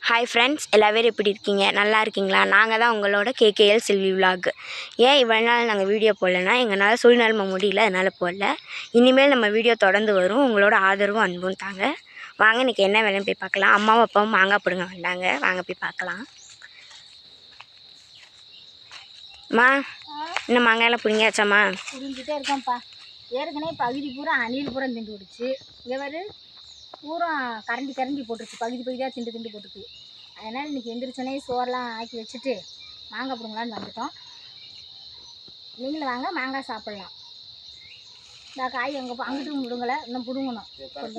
Hi friends, எல்லா பேரும் எப்படி இருக்கீங்க? நல்லா இருக்கீங்களா? நாங்கள் தான் உங்களோட கேகேஎல் செல்வி விலாக். ஏன் இவ்வளோ நாள் நாங்கள் வீடியோ போடலன்னா எங்களால் சூழ்நிலைமை முடியல, அதனால் போடல. இனிமேல் நம்ம வீடியோ தொடர்ந்து வரும். உங்களோட ஆதரவும் அன்பும் தாங்க. வாங்க இன்றைக்கி என்ன வேலைன்னு போய் பார்க்கலாம். அம்மாவும் அப்பாவும் மாங்காய் பிடுங்க வந்தாங்க. வாங்க போய் பார்க்கலாம். அம்மா, இன்னும் மாங்காயெல்லாம் பிடிங்கியாச்சாம்மா? பிடிங்கிட்டே இருக்கோம்ப்பா. ஏற்கனவே பகுதி பூரா அணில் பூரா திண்டு விடுச்சு. இங்கே பூரா கரண்டி போட்டுருச்சு, பகுதியாக திண்டு போட்டுருக்கு. அதனால் இன்றைக்கி எந்திரிச்சோன்னே சோறெல்லாம் ஆக்கி வச்சுட்டு மாங்காய் பிடுங்கலான்னு வந்துட்டோம். நீங்களும் வாங்க, மாங்காய் சாப்பிட்லாம். இந்த காய் எங்கே அங்கிட்டும் பிடுங்கலை, இன்னும் பிடுங்கணும்.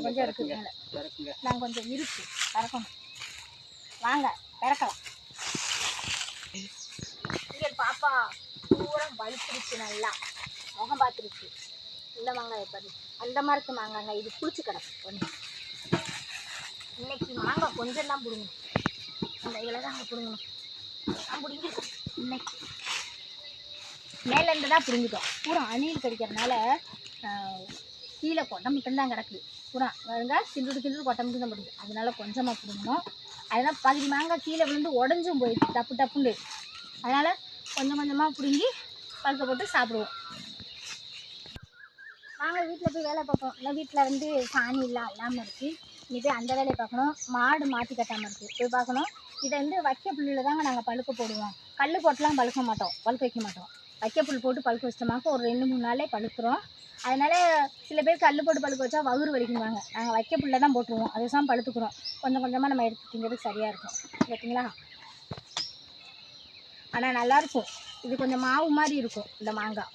கொஞ்சம் இருக்குது மேலே. நாங்கள் கொஞ்சம் இருக்குது பறக்கணும். வாங்க பிறக்கலாம். இங்கே பாப்பா பூரா வலிச்சிருச்சு, நல்லா முகம் பார்த்துருச்சு. இந்த மாங்காய் பாரு, அந்த மரத்து மாங்காங்க. இது புளிச்சு கிடக்கு கொஞ்சம். இன்னைக்கு மாங்காய் கொஞ்சம் தான் பிடுங்கணும். அந்த இதில் தான் அங்கே பிடுங்கணும். நான் பிடிங்கிருக்கோம் இன்னைக்கு. மேலேருந்து தான் பிடுங்கிட்டோம். பூரா அணில் கடிக்கிறதுனால கீழே கொட்டை மட்டும்தான் கிடக்குது. பூரா வருங்க கிண்டு கொட்டை மட்டும் தான் பிடிக்குது. அதனால கொஞ்சமாக பிடுங்கணும். அதனால் பகுதி மாங்காய் கீழே விழுந்து உடஞ்சும் போயிடுச்சு டப்புண்டு. அதனால் கொஞ்சமாக பிடுங்கி பழுக்க போட்டு சாப்பிடுவோம். நாங்கள் வீட்டில் போய் வேலை பார்ப்போம். இல்லை வீட்டில் சாணி இல்லாமல் இருக்குது. இனி போய் அந்த வேலையை பார்க்கணும். மாடு மாற்றி கட்டாமல் இருக்குது, போய் பார்க்கணும். இதை வைக்க புல்லில் தாங்க நாங்கள் பழுக்க போடுவோம். கல் போட்டுலாம் பழுக்க வைக்க மாட்டோம். வைக்க புல் போட்டு பழுக்க வச்சிட்டோமாக்க ஒரு 2-3 நாளே பழுத்துரும். அதனால் சில பேர் கல் போட்டு பழுக்க வச்சா வகுறு வலிக்குவாங்க. நாங்கள் வைக்க புல்ல தான் போட்டுருவோம். அது தான் பழுத்துக்கிறோம். கொஞ்சமாக நம்ம எடுத்து திங்கிறதுக்கு சரியாக இருக்கும். ஓகேங்களா? ஆனால் நல்லாயிருக்கும். இது கொஞ்சம் மாவு மாதிரி இருக்கும் இந்த மாங்காய்.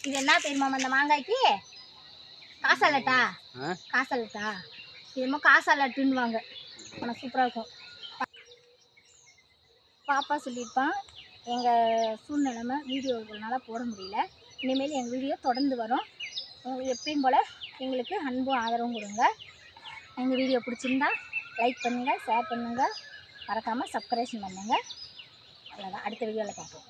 இது என்ன தெரியுமா இந்த மாங்காய்க்கு? காசாலட்டா என்னமோ காசாலட்டுன்னுவாங்க. ஆனால் சூப்பராக இருக்கும். பாப்பா சொல்லியிருப்பான், எங்கள் சூழ்நிலைமை வீடியோனால போட முடியல. இனிமேல் எங்கள் வீடியோ தொடர்ந்து வரும். எப்பயும் போல் எங்களுக்கு அன்பும் ஆதரவும் கொடுங்க. எங்கள் வீடியோ பிடிச்சிருந்தா லைக் பண்ணுங்கள், ஷேர் பண்ணுங்கள், மறக்காமல் சப்ஸ்கிரைப் பண்ணுங்கள். அவ்வளோதான். அடுத்த வீடியோவில் பார்ப்போம்.